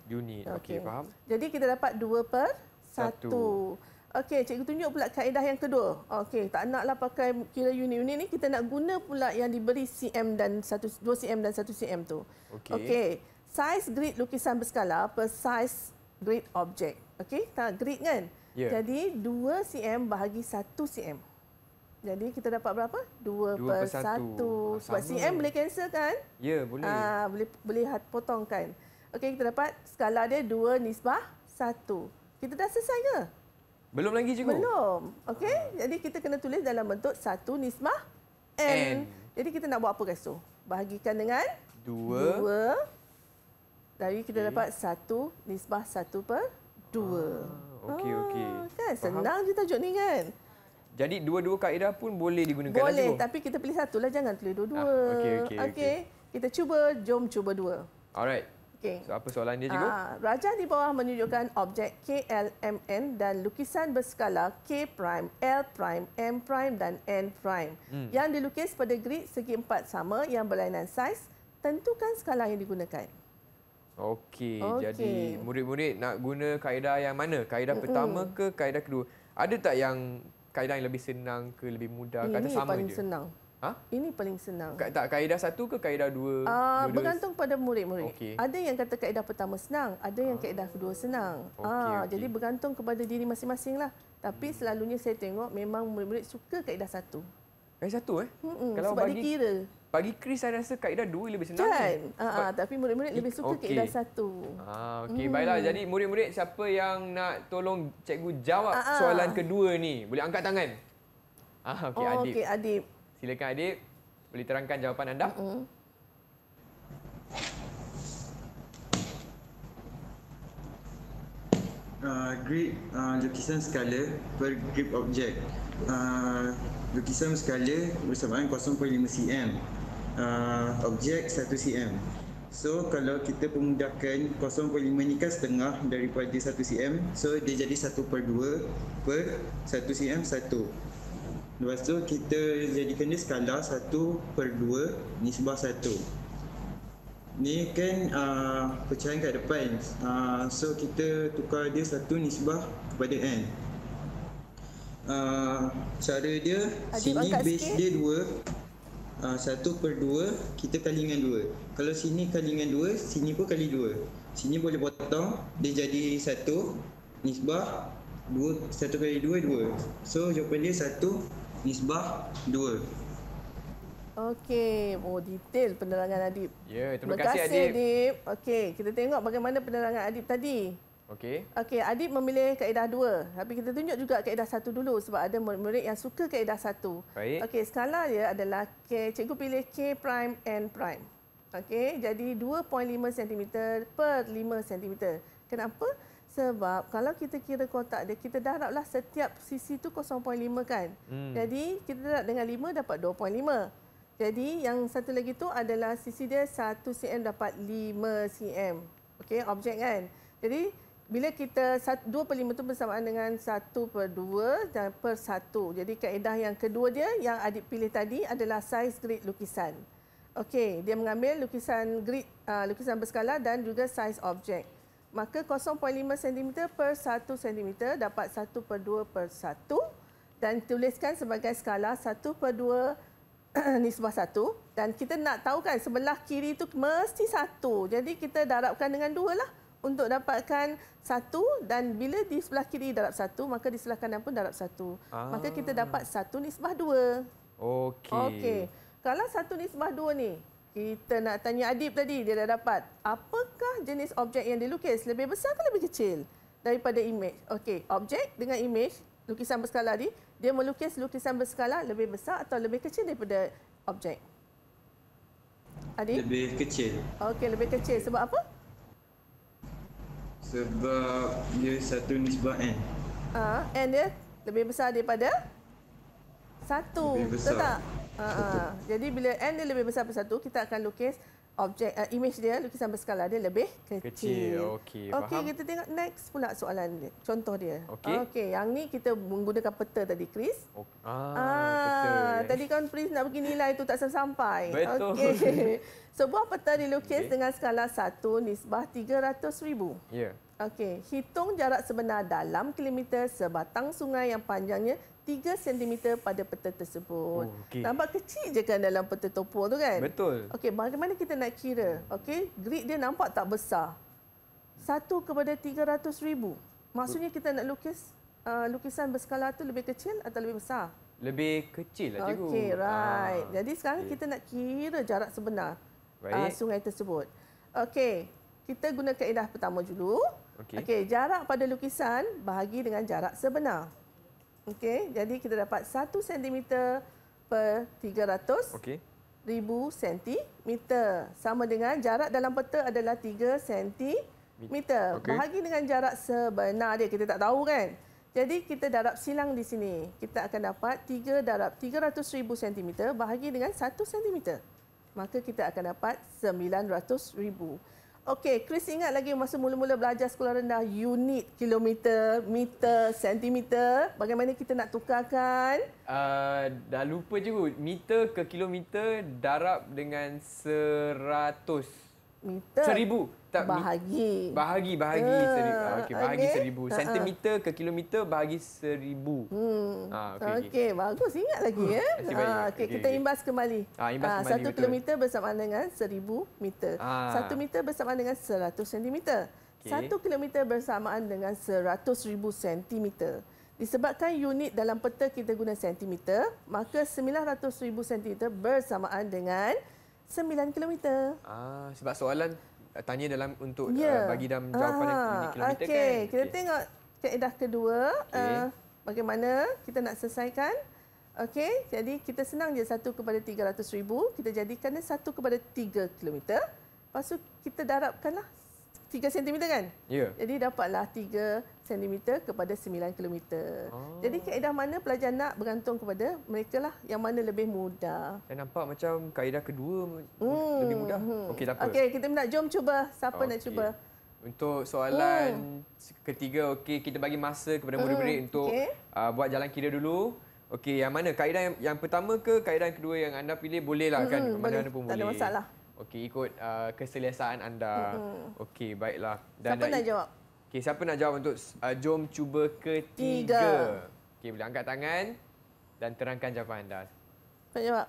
Okey, faham. Jadi kita dapat 2/1. Okey, cikgu tunjuk pula kaedah yang kedua. Okey, tak naklah pakai kira unit-unit ni, kita nak guna pula yang diberi cm dan 2 cm dan 1 cm tu. Okey. Saiz grid lukisan berskala per saiz grid objek. Okey, tak grid kan? Ya. Jadi 2 cm bahagi 1 cm. Jadi kita dapat berapa? 2/1. Sebab cm boleh cancel kan? Ya, boleh. Boleh potong kan? Okey, kita dapat skala dia 2/1. Kita dah selesai ke? Belum lagi cikgu. Belum. Okey, jadi kita kena tulis dalam bentuk 1/n. Jadi kita nak buat apa guys tu? Bahagikan dengan 2. Dari kita dapat 1/1/2. Okey. Kan senang je tajuk ni kan? Jadi dua-dua kaedah pun boleh digunakan Boleh, cikgu? tapi kita pilih satu lah, jangan tulis dua-dua. Okey. Kita jom cuba 2. Alright. Okey. So apa soalan dia cikgu? Rajah di bawah menunjukkan objek KLMN dan lukisan berskala K prime, L prime, M prime dan N prime yang dilukis pada grid segi empat sama yang berlainan saiz. Tentukan skala yang digunakan. Okey. Jadi murid-murid nak guna kaedah yang mana? Kaedah pertama ke kaedah kedua? Ada tak yang kaedah yang lebih senang ke lebih mudah? Kata Ini sama paling je. senang. Ini paling senang. Tak kaedah satu ke kaedah dua? Bergantung pada murid-murid. Okey. Ada yang kata kaedah pertama senang, ada yang kaedah kedua senang. Okey. Jadi bergantung kepada diri masing-masing lah. Tapi selalunya saya tengok memang murid-murid suka kaedah satu. Kaedah satu Kalau sebab bagi dia kira. bagi Chris saya rasa kaedah 2 lebih senang. Kan? Tapi murid-murid lebih suka kaedah 1. Okey, baiklah. Jadi murid-murid siapa yang nak tolong cikgu jawab soalan kedua ni, boleh angkat tangan. Okey, Adib. Okey, Adib. Silakan Adib, boleh terangkan jawapan anda. Grid lukisan skala per grip objek. Lukisan berskala bersamaan 0.5 cm. Objek 1 cm. So kalau kita pemudahkan 0.5 ni kan setengah daripada 1 cm. So dia jadi 1/2 per 1 cm 1. Lepas tu kita jadikan dia skala 1/2 nisbah 1. Ni kan pecahan kat depan. So kita tukar dia 1 nisbah kepada n. Cara dia, sini base dia 2. 1/2 kita kali dengan 2. Kalau sini kali dengan 2, sini pun kali 2. Sini boleh potong, dia jadi 1 nisbah 2. 1 kali 2, 2. So jawapan dia 1 nisbah 2. Okey, detail penerangan Adib. Ya, terima kasih Adib. Okey, kita tengok bagaimana penerangan Adib tadi. Okey, Adib memilih kaedah 2. Tapi kita tunjuk juga kaedah 1 dulu sebab ada murid-murid yang suka kaedah 1. Baik. Okey, skala dia adalah K. Cikgu pilih K prime N prime. Okey, jadi 2.5 cm per 5 cm. Kenapa? Sebab kalau kita kira kotak dia, kita darablah setiap sisi tu 0.5 kan. Jadi kita darab dengan 5 dapat 2.5. Jadi yang satu lagi tu adalah sisi dia 1 cm dapat 5 cm. Okey, objek kan. Jadi bila kita 2/5 tu bersamaan dengan 1/2 dan per 1. Jadi kaedah yang kedua dia yang Adib pilih tadi adalah saiz grid lukisan. Okey, dia mengambil lukisan grid lukisan berskala dan juga saiz objek. Maka 0.5 cm per 1 cm dapat 1/2 per 1 dan tuliskan sebagai skala 1/2 nisbah 1 dan kita nak tahu kan sebelah kiri tu mesti 1. Jadi kita darabkan dengan 2 lah untuk dapatkan 1 dan bila di sebelah kiri darab 1 maka di sebelah kanan pun darab 1. Maka kita dapat 1 nisbah 2. Okey. Kalau 1 nisbah 2 ni kita nak tanya Adib tadi, dia dah dapat. Apakah jenis objek yang dilukis? Lebih besar ke lebih kecil daripada imej? Okey, objek dengan imej lukisan berskala ni, dia melukis lukisan berskala lebih besar atau lebih kecil daripada objek? Adib? Lebih kecil. Okey, lebih kecil. Sebab apa? Sebab dia 1 nisbah n. N dia lebih besar daripada 1. Lebih besar. Betul tak? Jadi bila n dia lebih besar daripada 1, kita akan lukis objek image dia, lukisan berskala dia lebih kecil. Okey, faham. Kita tengok next pula soalan dia. Contoh dia. Okey, yang ni kita menggunakan peta tadi, Chris. Peta. Tadi kan Chris nak bagi nilai tu tak sampai. Betul. Okey. Sebuah peta dilukis dengan skala 1 nisbah 300,000. Ya. Okey, hitung jarak sebenar dalam kilometer sebatang sungai yang panjangnya 3 cm pada peta tersebut. Nampak kecil je kan dalam peta topo tu kan? Betul. Okey, bagaimana kita nak kira? Okey, grid dia nampak tak besar. 1/300,000. Maksudnya kita nak lukis lukisan berskala tu lebih kecil atau lebih besar? Lebih kecil lah cikgu. Okey, right. Jadi sekarang kita nak kira jarak sebenar sungai tersebut. Okey, kita guna kaedah pertama dulu. Okey, jarak pada lukisan bahagi dengan jarak sebenar. Okey, jadi kita dapat 1 cm per 300 ribu sentimeter. Sama dengan jarak dalam peta adalah 3 cm. Bahagi dengan jarak sebenar dia, kita tak tahu kan. Jadi kita darab silang di sini. Kita akan dapat 3 darab 300,000 cm bahagi dengan 1 cm. Maka kita akan dapat 900,000. Okey, Chris ingat lagi masa mula-mula belajar sekolah rendah unit kilometer, meter, sentimeter. Bagaimana kita nak tukarkan? Dah lupa cikgu. Meter ke kilometer darab dengan 100. Meter. 1,000. Tak, bahagi. Bahagi 1,000. Okey, bahagi 1,000. Sentimeter ke kilometer bahagi 1,000. Okey, bagus ingat lagi ya. Okey, kita imbas kembali. 1 kilometer bersamaan dengan 1,000 meter. 1 meter bersamaan dengan 100 sentimeter. 1 kilometer bersamaan dengan 100,000 sentimeter. Disebabkan unit dalam peta kita guna sentimeter, maka 900,000 sentimeter bersamaan dengan 9 kilometer. Sebab soalan tanya dalam untuk bagi dalam jawapan unit kilometer kan. Okey, kita tengok kaedah kedua. Bagaimana kita nak selesaikan. Okey, jadi kita senang je 1 kepada 300,000. Kita jadikan dia 1 kepada 3 kilometer. Lepas tu kita darabkanlah 3 cm kan? Ya. Jadi dapatlah 3 cm kepada 9 km. Jadi kaedah mana pelajar nak bergantung kepada mereka lah yang mana lebih mudah. Saya nampak macam kaedah kedua lebih mudah. Okey, tak apa. Okey, kita nak jom cuba. Siapa nak cuba? Untuk soalan ketiga, okey, kita bagi masa kepada murid-murid untuk buat jalan kira dulu. Okey, yang mana? Kaedah yang pertama ke kaedah yang kedua yang anda pilih bolehlah kan? Mana-mana pun boleh. Tak ada masalah. Okey, ikut keselesaan anda. Okey, baiklah. Dan siapa nak jawab? Okey, siapa nak jawab untuk jom cuba ketiga? Okey, boleh angkat tangan dan terangkan jawapan anda. Siapa jawab?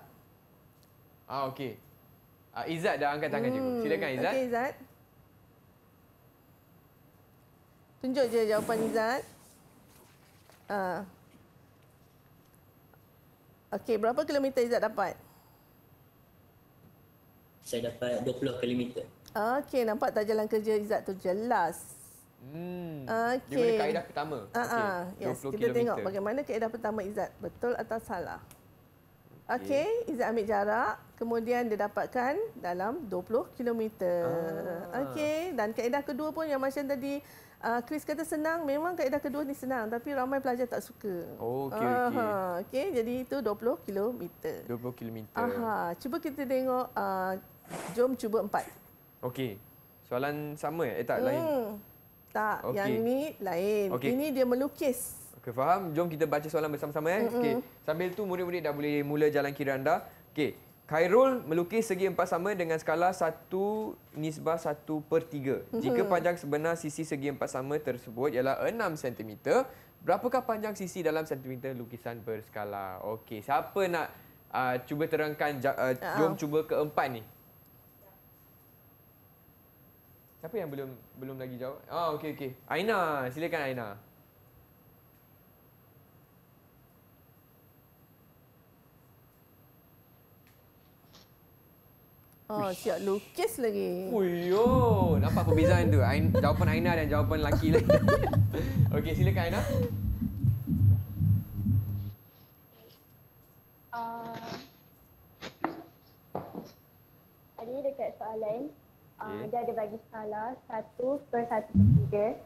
Okey. Izzat dah angkat tangan cikgu. Silakan Izzat. Okey, Izzat. Tunjuk je jawapan Izzat. Okey, berapa kilometer Izzat dapat? Saya dapat 20 km. Okey, nampak tak jalan kerja Izzat tu jelas. Dia guna kaedah pertama. Yes, kita tengok bagaimana kaedah pertama Izzat. Betul atau salah? Okey, Izzat ambil jarak. Kemudian dia dapatkan dalam 20 km. Okey, dan kaedah kedua pun yang macam tadi Chris kata senang. Memang kaedah kedua ni senang. Tapi ramai pelajar tak suka. Okey, jadi itu 20 km. 20 km. Cuba kita tengok. Jom cuba 4. Okey. Soalan sama tak lain? Tak, yang ni lain. Ini dia melukis. Okey, faham. Jom kita baca soalan bersama-sama Okey. Sambil tu murid-murid dah boleh mula jalan kira anda. Okey. Khairul melukis segi empat sama dengan skala 1/1/3. Jika panjang sebenar sisi segi empat sama tersebut ialah 6 cm, berapakah panjang sisi dalam sentimeter lukisan berskala? Okey, siapa nak cuba terangkan jom cuba keempat ni? Siapa yang belum lagi jawab? Okey. Aina, silakan Aina. Siap lukis lagi. Nampak perbezaan tu. Jawapan Aina dan jawapan lelaki lain. Okey, silakan Aina. Tadi dekat soalan, dia ada bagi skala 1/1/3.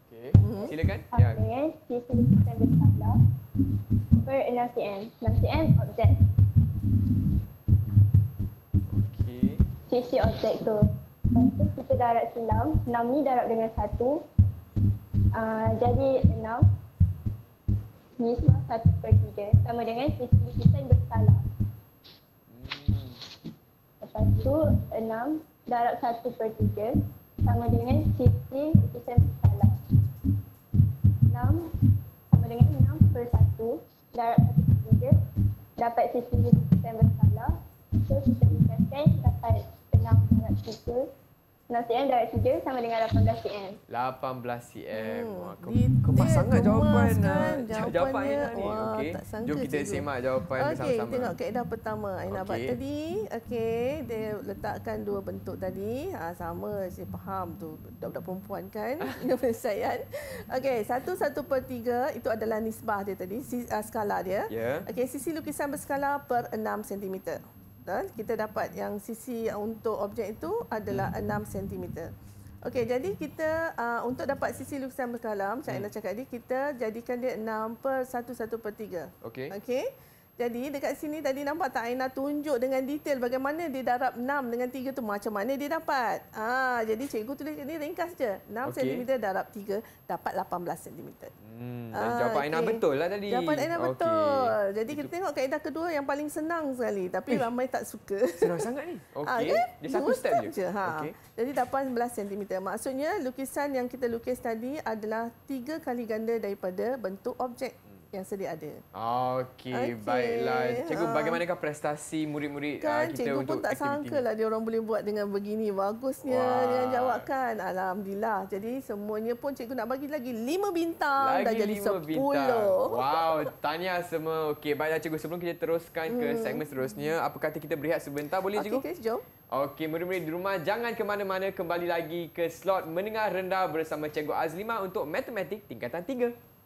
Okey, silakan. Dengan sisi lukisan berskala per 6 cm. 6 cm objek. Okey. Sisi objek tu. Lepas tu kita darab silam. 6 ni darab dengan 1. Jadi 6 nisbah 1/3 sama dengan sisi lukisan berskala. Lepas tu 6 darab 1/3 sama dengan sisi lukisan berskala. 6 sama dengan 6/1 darab 1/3 dapat sisi lukisan berskala. So kita lukisan dapat 6 darab 3. 6 cm darab 3 sama dengan 18 cm. 18 cm. Kemas sangat jawapan Aina ni. Okey. Jom kita semak jawapan bersama-sama. Okey, tengok kaedah pertama Aina buat tadi. Okey, dia letakkan dua bentuk tadi. Sama, saya faham tu. Budak-budak perempuan kan. Penyelesaian. Okey, 1/1/3 itu adalah nisbah dia tadi, skala dia. Okey, sisi lukisan berskala per 6 cm. Kita dapat yang sisi untuk objek itu adalah 6 cm. Okey, jadi kita untuk dapat sisi lukisan berskala, macam Aina cakap tadi, kita jadikan dia 6/1/3. Okey. Jadi dekat sini tadi nampak tak Aina tunjuk dengan detail bagaimana dia darab 6 dengan 3 tu macam mana dia dapat. Jadi cikgu tulis ni ringkas je. 6 cm darab 3 dapat 18 cm. Jawapan Aina betul lah tadi. Jawapan Aina betul. Jadi kita tengok kaedah kedua yang paling senang sekali tapi ramai tak suka. Senang sangat ni. Okey. Dia satu step je. Jadi 18 cm. Maksudnya lukisan yang kita lukis tadi adalah 3 kali ganda daripada bentuk objek. yang sedia ada. Okey, baiklah. Cikgu, bagaimanakah prestasi murid-murid kan, kita cikgu untuk pun tak sangka lah dia orang boleh buat dengan begini bagusnya dengan jawapan. Alhamdulillah. Jadi semuanya pun cikgu nak bagi lagi 5 bintang. Dah jadi 10 bintang. Wow, tahniah semua. Okey, baiklah cikgu, sebelum kita teruskan ke segmen seterusnya, apa kata kita berehat sebentar boleh cikgu? Okey, jom. Okey, murid-murid di rumah jangan ke mana-mana, kembali lagi ke slot menengah rendah bersama Cikgu Azlimah untuk matematik tingkatan 3.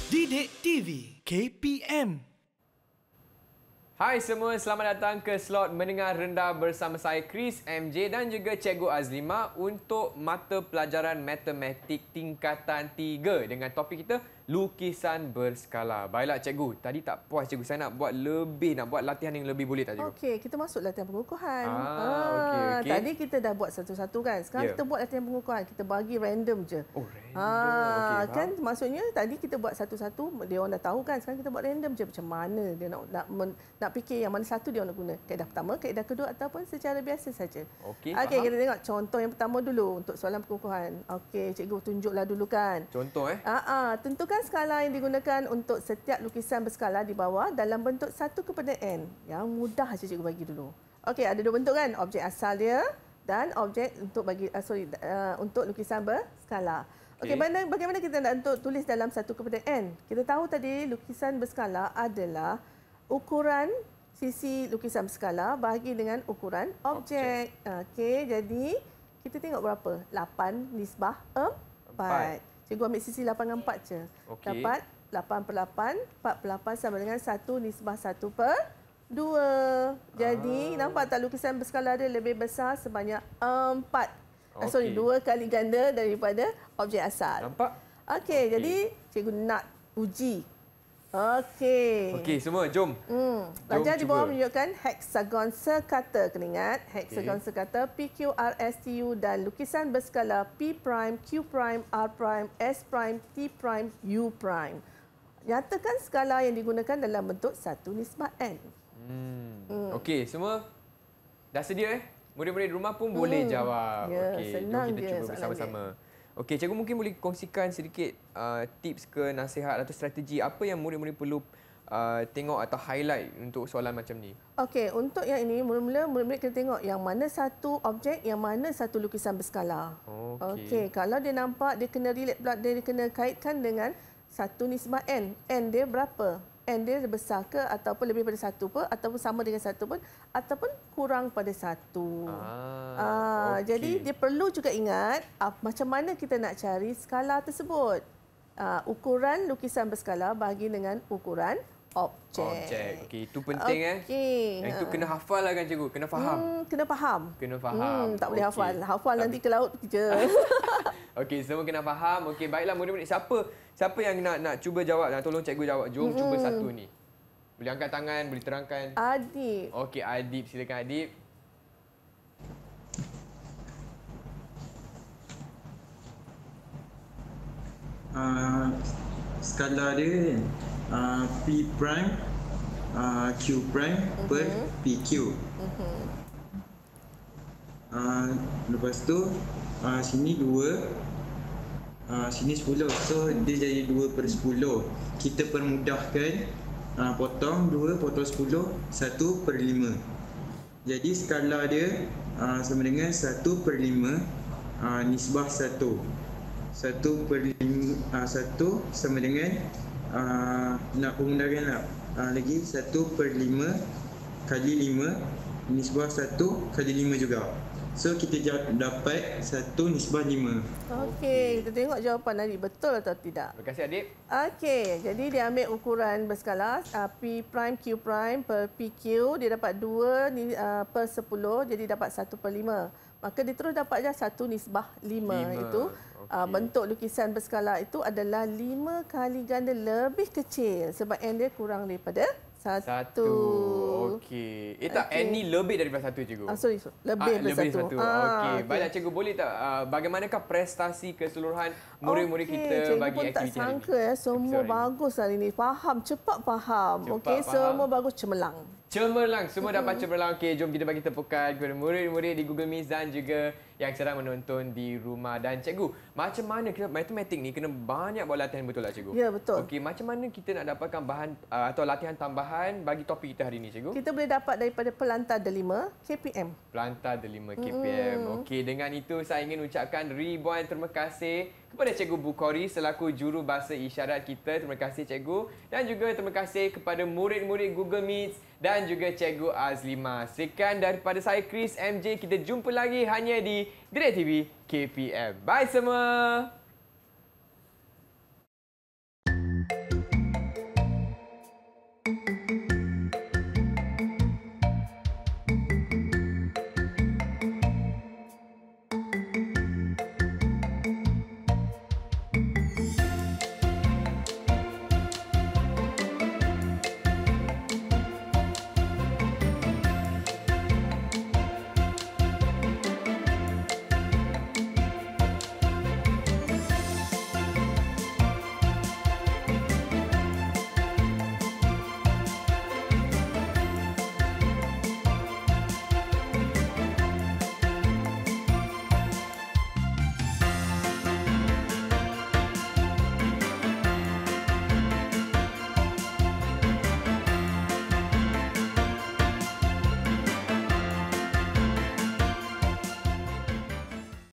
Didik TV KPM. Hai semua, selamat datang ke slot menengah rendah bersama saya Chris, MJ dan juga Cikgu Azlimah untuk mata pelajaran matematik tingkatan 3 dengan topik kita lukisan berskala. Baiklah cikgu, tadi tak puas cikgu, saya nak buat lebih, nak buat latihan yang lebih, boleh tak cikgu? Okey, kita masuk latihan pengukuhan. Okey. Tadi kita dah buat satu-satu kan. Sekarang kita buat latihan pengukuhan. Kita bagi random je. Oh, random. Kan maksudnya tadi kita buat satu-satu, dia orang dah tahu kan. Sekarang kita buat random je macam mana dia nak fikir yang mana satu dia orang nak guna. Kaedah pertama, kaedah kedua ataupun secara biasa saja. Okey, kita tengok contoh yang pertama dulu untuk soalan pengukuhan. Okey, cikgu tunjuklah dulu kan. Contoh tentukan skala yang digunakan untuk setiap lukisan berskala di bawah dalam bentuk 1 kepada n. Yang mudah saja cikgu bagi dulu. Okey, ada dua bentuk kan, objek asal dia dan objek untuk untuk lukisan berskala. Okey, bagaimana kita nak tulis dalam 1 kepada n? Kita tahu tadi lukisan berskala adalah ukuran sisi lukisan berskala bahagi dengan ukuran objek. Okey, jadi kita tengok berapa? 8 nisbah 4. Cikgu ambil sisi 8 dengan 4 je. Dapat 8 per 8, 4 per 8 sama dengan 1 nisbah 1 per 2. Jadi, nampak tak lukisan berskala dia lebih besar sebanyak 4. 2 kali ganda daripada objek asal. Nampak? Okey, jadi cikgu nak uji. Okey, semua jom. Pelajar di bawah menunjukkan heksagon sekata. Kena ingat, heksagon sekata PQRSTU dan lukisan berskala P', Q', R', S', T', U'. Nyatakan skala yang digunakan dalam bentuk 1 nisbah n. Okey, semua dah sedia Murid-murid di rumah pun boleh jawab. Senang jom kita cuba bersama-sama. Okey, cikgu mungkin boleh kongsikan sedikit tips ke nasihat atau strategi apa yang murid-murid perlu tengok atau highlight untuk soalan macam ni? Okey, untuk yang ini mula-mula murid-murid kena tengok yang mana satu objek, yang mana satu lukisan berskala. Okey, kalau dia nampak dia kena relate pula, dia kena kaitkan dengan 1 nisbah n. N dia berapa? N dia besar ke ataupun lebih pada 1 pun ataupun sama dengan 1 pun ataupun kurang pada 1. Jadi dia perlu juga ingat macam mana kita nak cari skala tersebut. Ukuran lukisan berskala bahagi dengan ukuran objek. Okey, itu penting Yang itu kena hafal lah kan cikgu, kena faham. Kena faham. Tak boleh hafal. Hafal nanti ke laut je. Okey, semua kena faham. Okey, baiklah murid-murid, siapa yang nak cuba jawab, nak tolong cikgu jawab. Jom cuba satu ni. Boleh angkat tangan, boleh terangkan. Adib. Okey, Adib, silakan Adib. Skala dia P', Q' per PQ. Lepas tu sini 2, sini 10. So dia jadi 2 per 10. Kita permudahkan, potong 2, potong 10, 1 per 5. Jadi skala dia sama dengan 1 per 5 nisbah 1. 1 per 5, 1 sama dengan nak pemudahkan lah. Lagi 1 per 5 kali 5 nisbah 1 kali 5 juga. So kita dapat 1:5. Okey, kita tengok jawapan adik betul atau tidak. Terima kasih adik. Okey, jadi dia ambil ukuran berskala P prime Q prime per PQ, dia dapat 2 per 10, jadi dapat 1/5. Maka dia terus dapat je 1:5. Itu bentuk lukisan berskala itu adalah 5 kali ganda lebih kecil sebab N dia kurang daripada 1. Okey. Tak, N ni lebih daripada 1 cikgu. Sorry, lebih daripada 1. Okey. Baiklah cikgu, boleh tak bagaimanakah prestasi keseluruhan murid-murid kita bagi aktiviti hari ini? Cikgu pun tak sangka semua bagus hari ini. Faham, cepat faham. Okey, semua bagus, cemerlang. Cemerlang, semua dapat cemerlang. Okey, jom kita bagi tepukan kepada murid-murid di Google Meet dan juga yang sedang menonton di rumah. Dan cikgu, macam mana kita matematik ni kena banyak buat latihan, betul tak cikgu? Ya, betul. Okey, macam mana kita nak dapatkan bahan atau latihan tambahan bagi topik kita hari ini cikgu? Kita boleh dapat daripada pelantar delima KPM. Pelantar delima KPM. Okey, dengan itu saya ingin ucapkan ribuan terima kasih kepada Cikgu Bukhari selaku juru bahasa isyarat kita. Terima kasih cikgu. Dan juga terima kasih kepada murid-murid Google Meet dan juga Cikgu Azlima. Sekian daripada saya Chris MJ. Kita jumpa lagi hanya di Direct TV KPM. Bye semua.